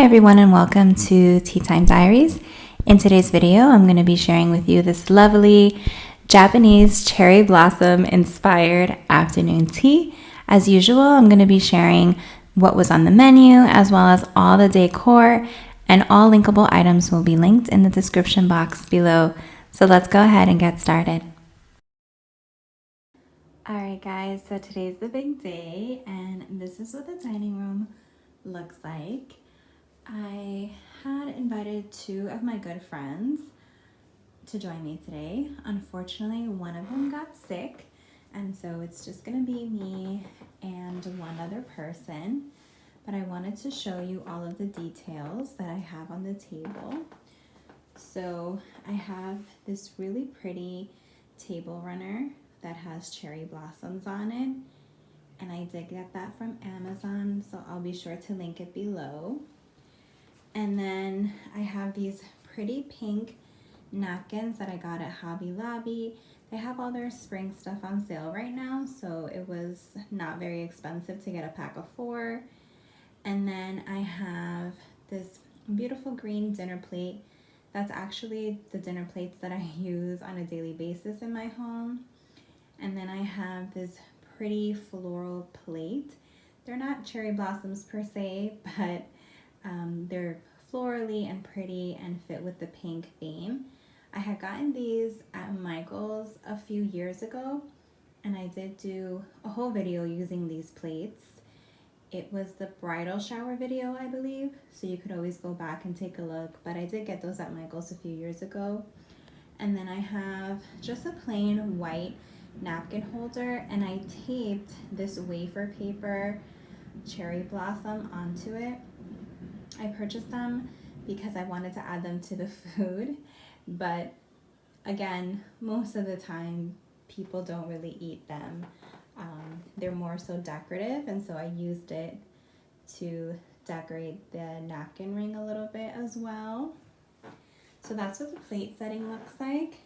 everyone, and welcome to Tea Time Diaries. In today's video, I'm going to be sharing with you this lovely Japanese cherry blossom inspired afternoon tea. As usual, I'm going to be sharing what was on the menu as well as all the decor, and all linkable items will be linked in the description box below. So let's go ahead and get started. Alright guys, so today's the big day and this is what the dining room looks like. I had invited two of my good friends to join me today. Unfortunately, one of them got sick, and so it's just gonna be me and one other person. But I wanted to show you all of the details that I have on the table. So I have this really pretty table runner that has cherry blossoms on it, and I did get that from Amazon, so I'll be sure to link it below. And then I have these pretty pink napkins that I got at Hobby Lobby. They have all their spring stuff on sale right now, so it was not very expensive to get a pack of 4. And then I have this beautiful green dinner plate. That's actually the dinner plates that I use on a daily basis in my home. And then I have this pretty floral plate. They're not cherry blossoms per se, but they're florally and pretty and fit with the pink theme. I had gotten these at Michael's a few years ago, and I did do a whole video using these plates. It was the bridal shower video, I believe, so you could always go back and take a look, but I did get those at Michael's a few years ago. And then I have just a plain white napkin holder, and I taped this wafer paper cherry blossom onto it. I purchased them because I wanted to add them to the food, but again, most of the time people don't really eat them. They're more so decorative, and so I used it to decorate the napkin ring a little bit as well. So that's what the plate setting looks like.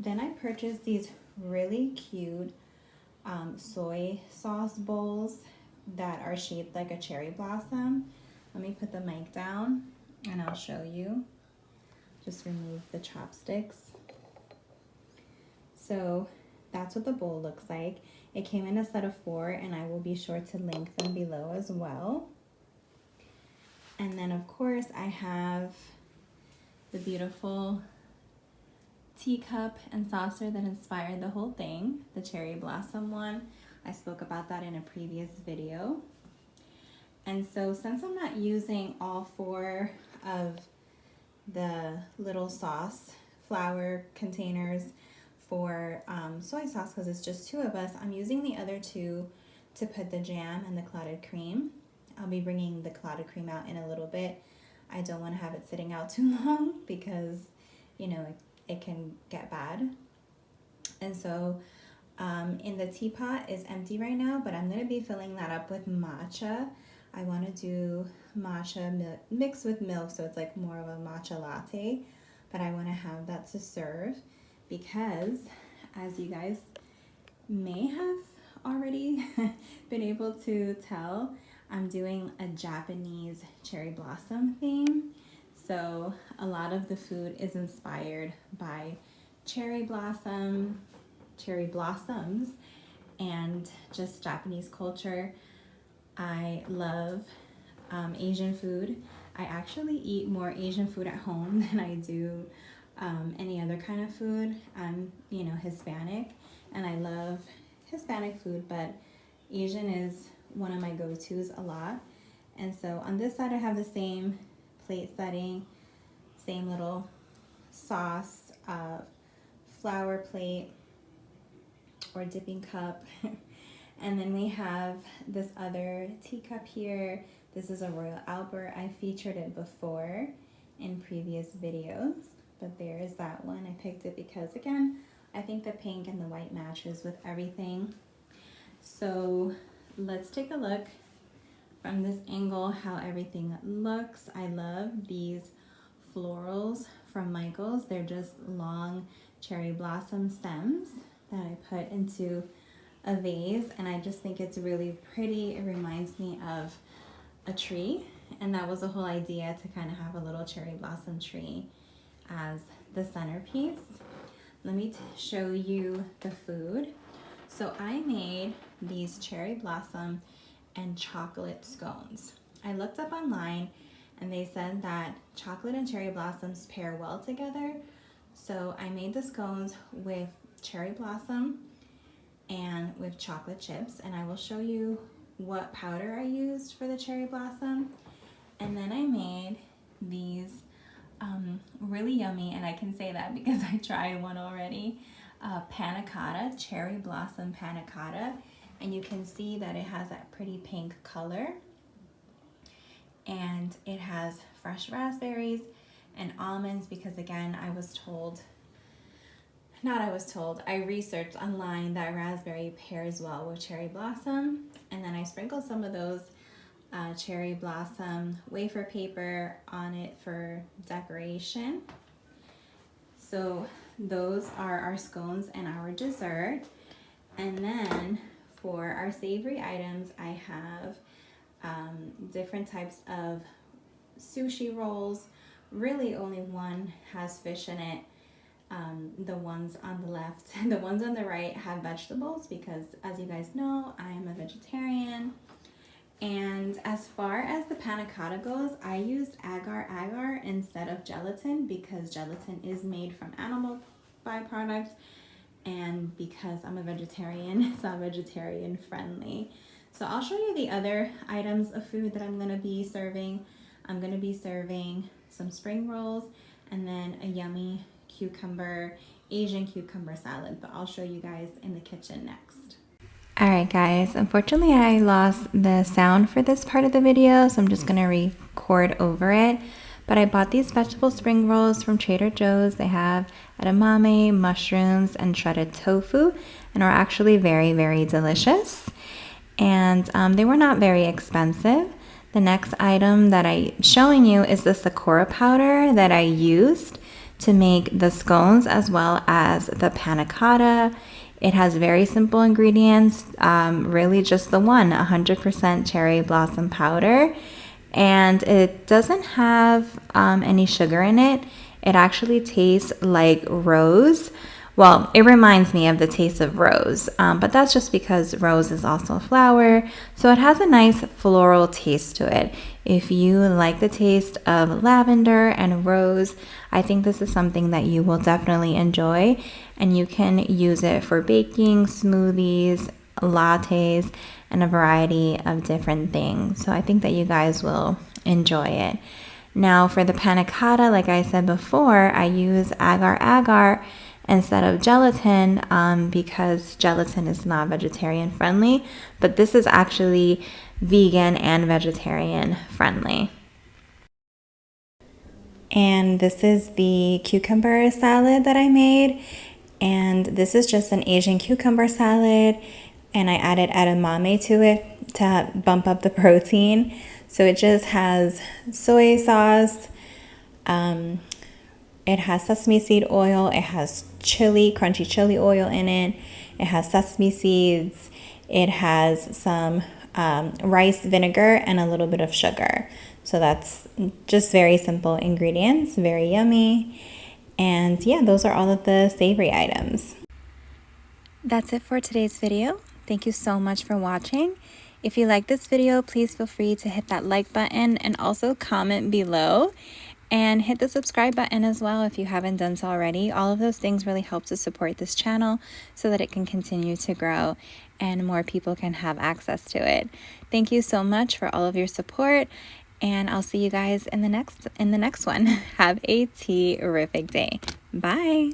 Then I purchased these really cute soy sauce bowls that are shaped like a cherry blossom. Let me put the mic down and I'll show you. Just remove the chopsticks. So that's what the bowl looks like. It came in a set of 4, and I will be sure to link them below as well. And then of course I have the beautiful teacup and saucer that inspired the whole thing, the cherry blossom one. I spoke about that in a previous video. And so since I'm not using all 4 of the little sauce flour containers for soy sauce, because it's just 2 of us, I'm using the other 2 to put the jam and the clotted cream. I'll be bringing the clotted cream out in a little bit. I don't want to have it sitting out too long because, you know, it can get bad. And so in the teapot is empty right now, but I'm going to be filling that up with matcha. I want to do matcha mixed with milk, so it's like more of a matcha latte, but I want to have that to serve because, as you guys may have already been able to tell, I'm doing a Japanese cherry blossom theme. So a lot of the food is inspired by cherry blossoms, and just Japanese culture. I love Asian food. I actually eat more Asian food at home than I do any other kind of food. I'm, Hispanic, and I love Hispanic food, but Asian is one of my go-tos a lot. And so on this side I have the same plate setting, same little sauce, flower plate or dipping cup. And then we have this other teacup here. This is a Royal Albert. I featured it before in previous videos, but there is that one. I picked it because, again, I think the pink and the white matches with everything. So let's take a look from this angle how everything looks. I love these florals from Michael's. They're just long cherry blossom stems that I put into a vase, and I just think it's really pretty. It reminds me of a tree, and that was the whole idea, to kind of have a little cherry blossom tree as the centerpiece. Let me show you the food. So I made these cherry blossom and chocolate scones. I looked up online and they said that chocolate and cherry blossoms pair well together. So I made the scones with cherry blossom and with chocolate chips, and I will show you what powder I used for the cherry blossom. And then I made these really yummy, and I can say that because I tried one already, panna cotta, cherry blossom panna cotta, and you can see that it has that pretty pink color, and it has fresh raspberries and almonds, because again, I researched online that raspberry pairs well with cherry blossom. And then I sprinkled some of those cherry blossom wafer paper on it for decoration. So those are our scones and our dessert. And then for our savory items, I have different types of sushi rolls. Really only one has fish in it. The ones on the left, the ones on the right have vegetables, because as you guys know, I am a vegetarian. And as far as the panna cotta goes, I used agar-agar instead of gelatin, because gelatin is made from animal byproducts, and because I'm a vegetarian, it's not vegetarian friendly. So I'll show you the other items of food that I'm going to be serving. I'm going to be serving some spring rolls and then a yummy Asian cucumber salad, but I'll show you guys in the kitchen next. Alright guys, unfortunately I lost the sound for this part of the video, so I'm just going to record over it. But I bought these vegetable spring rolls from Trader Joe's. They have edamame, mushrooms, and shredded tofu, and are actually very, very delicious. And they were not very expensive. The next item that I'm showing you is the Sakura powder that I used to make the scones as well as the panna cotta. It has very simple ingredients, really just the 100% cherry blossom powder, and it doesn't have any sugar in it. It actually tastes like rose. Well, it reminds me of the taste of rose, but that's just because rose is also a flower, so it has a nice floral taste to it. If you like the taste of lavender and rose, I think this is something that you will definitely enjoy, and you can use it for baking, smoothies, lattes, and a variety of different things. So I think that you guys will enjoy it. Now for the panna cotta, like I said before, I use agar-agar instead of gelatin, because gelatin is not vegetarian friendly, but this is actually vegan and vegetarian friendly. And this is the cucumber salad that I made, and this is just an Asian cucumber salad, and I added edamame to it to bump up the protein. So it just has soy sauce, it has sesame seed oil, it has crunchy chili oil in it, it has sesame seeds, it has some rice vinegar, and a little bit of sugar. So that's just very simple ingredients, very yummy. And yeah, those are all of the savory items. That's it for today's video. Thank you so much for watching. If you like this video, please feel free to hit that like button and also comment below. And hit the subscribe button as well if you haven't done so already. All of those things really help to support this channel so that it can continue to grow and more people can have access to it. Thank you so much for all of your support, and I'll see you guys in the next one. Have a terrific day. Bye.